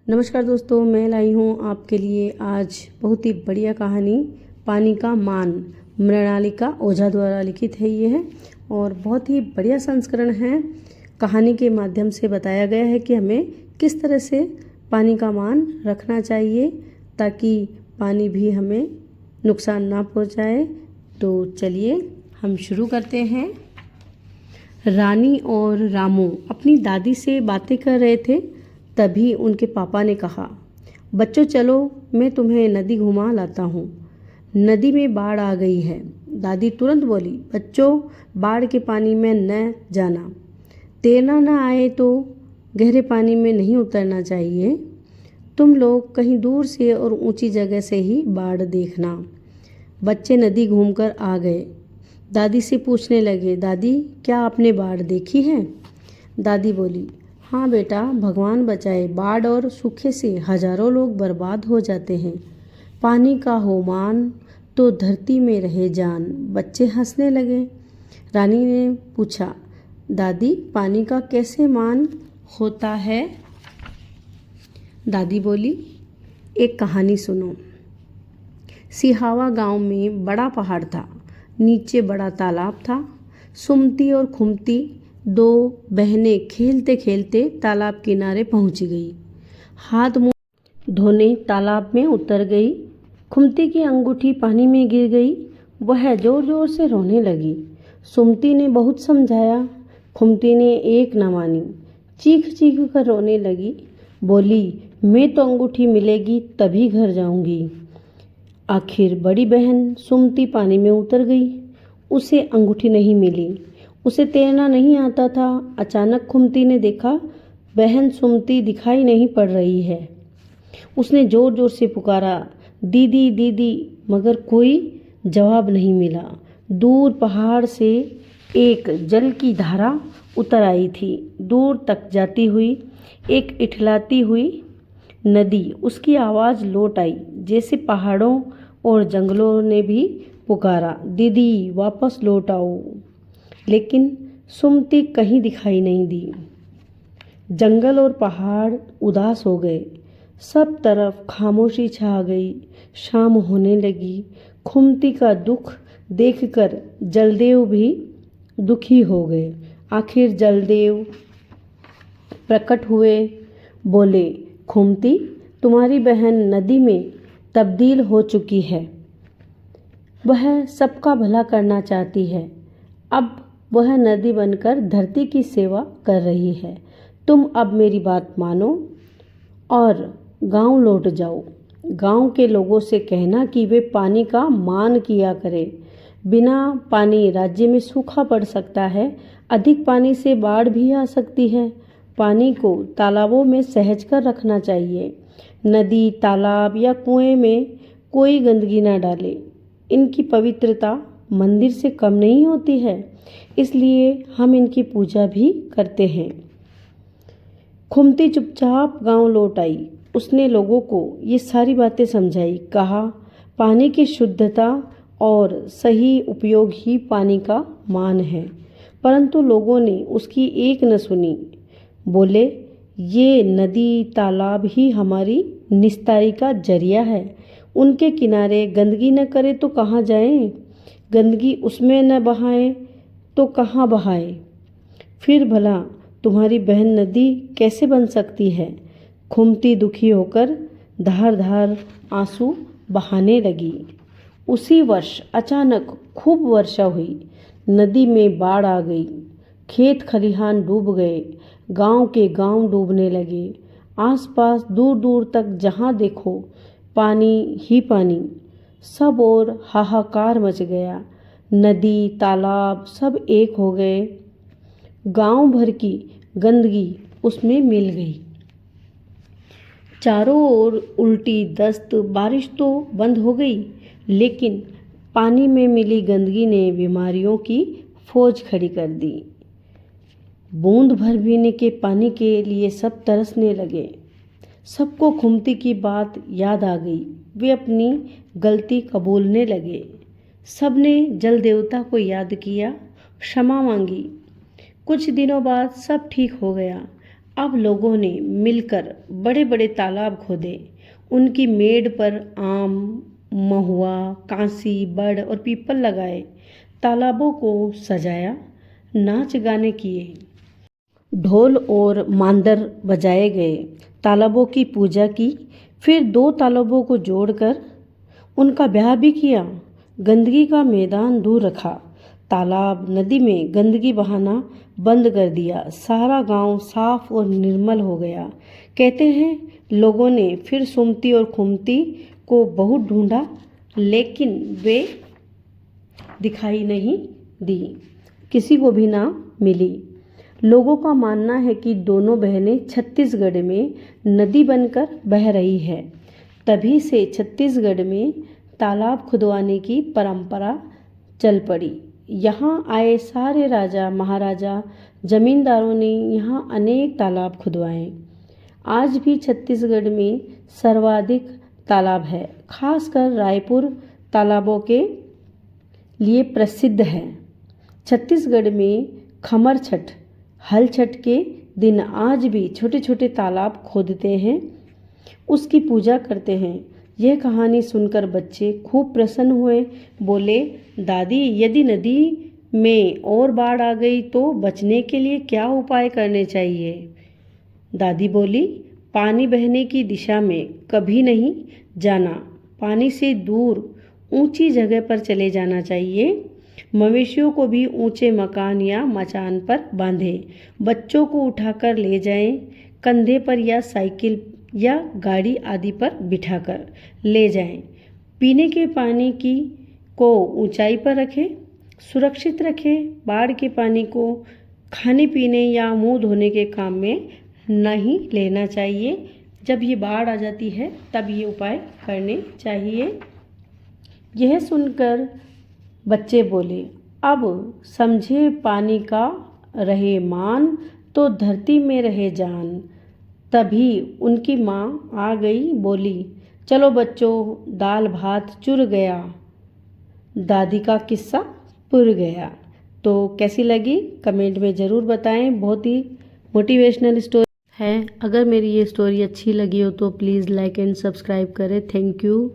नमस्कार दोस्तों, मैं लाई हूँ आपके लिए आज बहुत ही बढ़िया कहानी पानी का मान। मृणालिका ओझा द्वारा लिखित है ये है और बहुत ही बढ़िया संस्करण है। कहानी के माध्यम से बताया गया है कि हमें किस तरह से पानी का मान रखना चाहिए ताकि पानी भी हमें नुकसान ना पहुँचाए। तो चलिए हम शुरू करते हैं। रानी और रामू अपनी दादी से बातें कर रहे थे। तभी उनके पापा ने कहा, बच्चों चलो मैं तुम्हें नदी घुमा लाता हूँ। नदी में बाढ़ आ गई है। दादी तुरंत बोली, बच्चों बाढ़ के पानी में न जाना। तैरना न आए तो गहरे पानी में नहीं उतरना चाहिए। तुम लोग कहीं दूर से और ऊंची जगह से ही बाढ़ देखना। बच्चे नदी घूमकर आ गए। दादी से पूछने लगे, दादी क्या आपने बाढ़ देखी है? दादी बोली, हाँ बेटा, भगवान बचाए, बाढ़ और सूखे से हजारों लोग बर्बाद हो जाते हैं। पानी का हो मान तो धरती में रहे जान। बच्चे हंसने लगे। रानी ने पूछा, दादी पानी का कैसे मान होता है? दादी बोली, एक कहानी सुनो। सिहावा गांव में बड़ा पहाड़ था। नीचे बड़ा तालाब था। सुमती और खुमती दो बहनें खेलते खेलते तालाब किनारे पहुंच गई। हाथ मुंह धोने तालाब में उतर गई। खुमती की अंगूठी पानी में गिर गई। वह जोर जोर से रोने लगी। सुमती ने बहुत समझाया। खुमती ने एक न मानी। चीख चीख कर रोने लगी। बोली, मैं तो अंगूठी मिलेगी तभी घर जाऊंगी। आखिर बड़ी बहन सुमती पानी में उतर गई। उसे अंगूठी नहीं मिली। उसे तैरना नहीं आता था। अचानक खुमती ने देखा बहन सुमती दिखाई नहीं पड़ रही है। उसने जोर जोर से पुकारा, दीदी दीदी, मगर कोई जवाब नहीं मिला। दूर पहाड़ से एक जल की धारा उतर आई थी। दूर तक जाती हुई एक इठलाती हुई नदी। उसकी आवाज़ लौट आई, जैसे पहाड़ों और जंगलों ने भी पुकारा, दीदी वापस लौट आओ। लेकिन सुमती कहीं दिखाई नहीं दी। जंगल और पहाड़ उदास हो गए। सब तरफ खामोशी छा गई। शाम होने लगी। खुमती का दुख देखकर जलदेव भी दुखी हो गए। आखिर जलदेव प्रकट हुए। बोले, खुमती तुम्हारी बहन नदी में तब्दील हो चुकी है। वह सबका भला करना चाहती है। अब वह नदी बनकर धरती की सेवा कर रही है। तुम अब मेरी बात मानो और गांव लौट जाओ। गांव के लोगों से कहना कि वे पानी का मान किया करें। बिना पानी राज्य में सूखा पड़ सकता है। अधिक पानी से बाढ़ भी आ सकती है। पानी को तालाबों में सहज कर रखना चाहिए। नदी, तालाब या कुएं में कोई गंदगी न डाले। इनकी पवित्रता मंदिर से कम नहीं होती है, इसलिए हम इनकी पूजा भी करते हैं। खुमती चुपचाप गांव लौट आई। उसने लोगों को ये सारी बातें समझाई। कहा, पानी की शुद्धता और सही उपयोग ही पानी का मान है। परंतु लोगों ने उसकी एक न सुनी। बोले, ये नदी तालाब ही हमारी निस्तारी का जरिया है। उनके किनारे गंदगी न करे तो कहाँ जाएं? गंदगी उसमें न बहाएं तो कहाँ बहाए? फिर भला तुम्हारी बहन नदी कैसे बन सकती है? खुमती दुखी होकर धार धार आंसू बहाने लगी। उसी वर्ष अचानक खूब वर्षा हुई। नदी में बाढ़ आ गई। खेत खलिहान डूब गए। गांव के गांव डूबने लगे। आसपास दूर दूर तक जहां देखो पानी ही पानी। सब और हाहाकार मच गया। नदी, तालाब सब एक हो गए। गांव भर की गंदगी उसमें मिल गई। चारों ओर उल्टी दस्त। बारिश तो बंद हो गई, लेकिन पानी में मिली गंदगी ने बीमारियों की फौज खड़ी कर दी। बूंद भर पीने के पानी के लिए सब तरसने लगे। सबको खुमती की बात याद आ गई। वे अपनी गलती कबूलने लगे। सबने जल देवता को याद किया, क्षमा मांगी। कुछ दिनों बाद सब ठीक हो गया। अब लोगों ने मिलकर बड़े बड़े तालाब खोदे। उनकी मेड़ पर आम, महुआ, कांसी, बड़ और पीपल लगाए। तालाबों को सजाया, नाच गाने किए, ढोल और मांदर बजाए गए। तालाबों की पूजा की, फिर 2 तालाबों को जोड़कर उनका ब्याह भी किया। गंदगी का मैदान दूर रखा। तालाब, नदी में गंदगी बहाना बंद कर दिया। सारा गांव साफ और निर्मल हो गया। कहते हैं लोगों ने फिर सुमती और खुमती को बहुत ढूंढा, लेकिन वे दिखाई नहीं दी, किसी को भी ना मिली। लोगों का मानना है कि दोनों बहनें छत्तीसगढ़ में नदी बनकर बह रही है। तभी से छत्तीसगढ़ में तालाब खुदवाने की परंपरा चल पड़ी। यहाँ आए सारे राजा महाराजा जमींदारों ने यहाँ अनेक तालाब खुदवाए। आज भी छत्तीसगढ़ में सर्वाधिक तालाब है, खासकर रायपुर तालाबों के लिए प्रसिद्ध है। छत्तीसगढ़ में खमर छठ, हल छठ के दिन आज भी छोटे छोटे तालाब खोदते हैं, उसकी पूजा करते हैं। यह कहानी सुनकर बच्चे खूब प्रसन्न हुए। बोले, दादी, यदि नदी में और बाढ़ आ गई तो बचने के लिए क्या उपाय करने चाहिए? दादी बोली, पानी बहने की दिशा में कभी नहीं जाना, पानी से दूर ऊंची जगह पर चले जाना चाहिए। मवेशियों को भी ऊंचे मकान या मचान पर बांधें। बच्चों को उठाकर ले जाएं, कंधे पर या साइकिल या गाड़ी आदि पर बिठाकर ले जाएं। पीने के पानी को ऊंचाई पर रखें, सुरक्षित रखें। बाढ़ के पानी को खाने पीने या मुंह धोने के काम में नहीं लेना चाहिए। जब ये बाढ़ आ जाती है तब ये उपाय करने चाहिए। यह सुनकर बच्चे बोले, अब समझे पानी का रहे मान, तो धरती में रहे जान। तभी उनकी माँ आ गई, बोली, चलो बच्चों, दाल भात चुर गया, दादी का किस्सा पुर गया। तो कैसी लगी कमेंट में ज़रूर बताएं। बहुत ही मोटिवेशनल स्टोरी है। अगर मेरी ये स्टोरी अच्छी लगी हो तो प्लीज़ लाइक एंड सब्सक्राइब करें। Thank you.